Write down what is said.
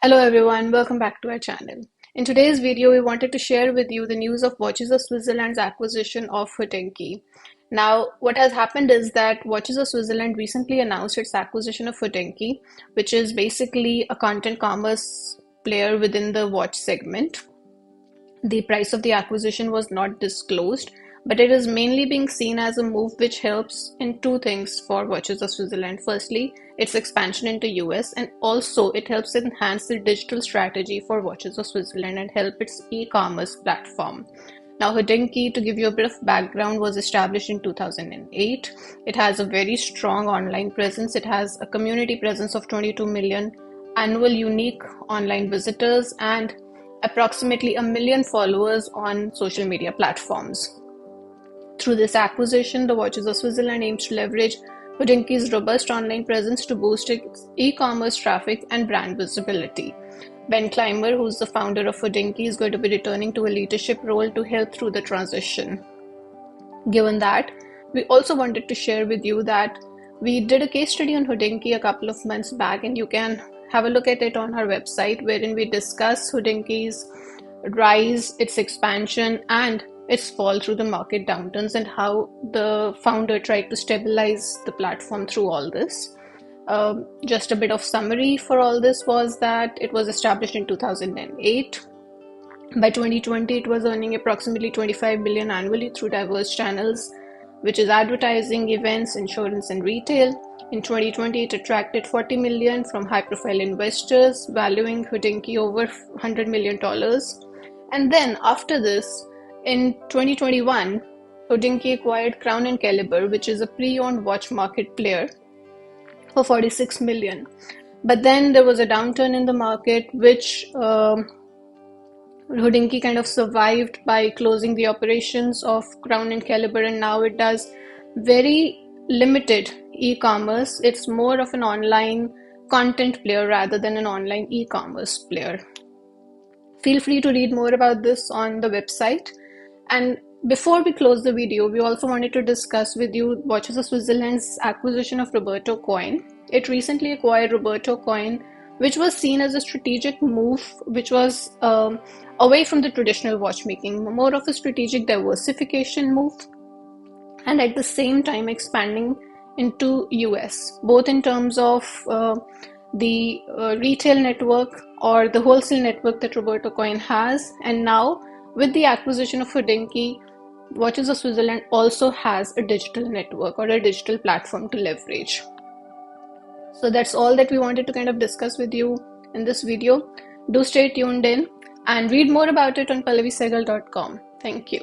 Hello everyone, welcome back to our channel. In today's video, we wanted to share with you the news of Watches of Switzerland's acquisition of Hodinkee. Now, what has happened is that Watches of Switzerland recently announced its acquisition of Hodinkee, which is basically a content commerce player within the watch segment. The price of the acquisition was not disclosed, but it is mainly being seen as a move which helps in two things for Watches of Switzerland. Firstly, its expansion into US, and also it helps enhance the digital strategy for Watches of Switzerland and help its e-commerce platform. Now, Hodinkee, to give you a bit of background, was established in 2008. It has a very strong online presence. It has a community presence of 22 million annual unique online visitors and approximately 1 million followers on social media platforms. Through this acquisition, the Watches of Switzerland aims to leverage Hodinkee's robust online presence to boost its e-commerce traffic and brand visibility. Ben Clymer, who's the founder of Hodinkee, is going to be returning to a leadership role to help through the transition. Given that, we also wanted to share with you that we did a case study on Hodinkee a couple of months back, and you can have a look at it on our website, wherein we discuss Hodinkee's rise, its expansion, and its fall through the market downturns, and how the founder tried to stabilize the platform through all this. Just a bit of summary for all this was that it was established in 2008. By 2020, it was earning approximately 25 billion annually through diverse channels, which is advertising, events, insurance, and retail. In 2020, it attracted 40 million from high-profile investors, valuing Hodinkee over $100 million. And then after this, in 2021, Hodinkee acquired Crown & Caliber, which is a pre-owned watch market player, for 46 million. But then there was a downturn in the market, which Hodinkee kind of survived by closing the operations of Crown & Caliber, and now it does very limited e-commerce. It's more of an online content player rather than an online e-commerce player. Feel free to read more about this on the website. And before we close the video, we also wanted to discuss with you Watches of Switzerland's acquisition of Roberto Coin. It recently acquired Roberto Coin, which was seen as a strategic move, which was away from the traditional watchmaking, more of a strategic diversification move, and at the same time expanding into US, both in terms of the retail network or the wholesale network that Roberto Coin has, and now with the acquisition of Hodinkee, Watches of Switzerland also has a digital network or a digital platform to leverage. So that's all that we wanted to kind of discuss with you in this video. Do stay tuned in and read more about it on pallavisehgal.com. Thank you.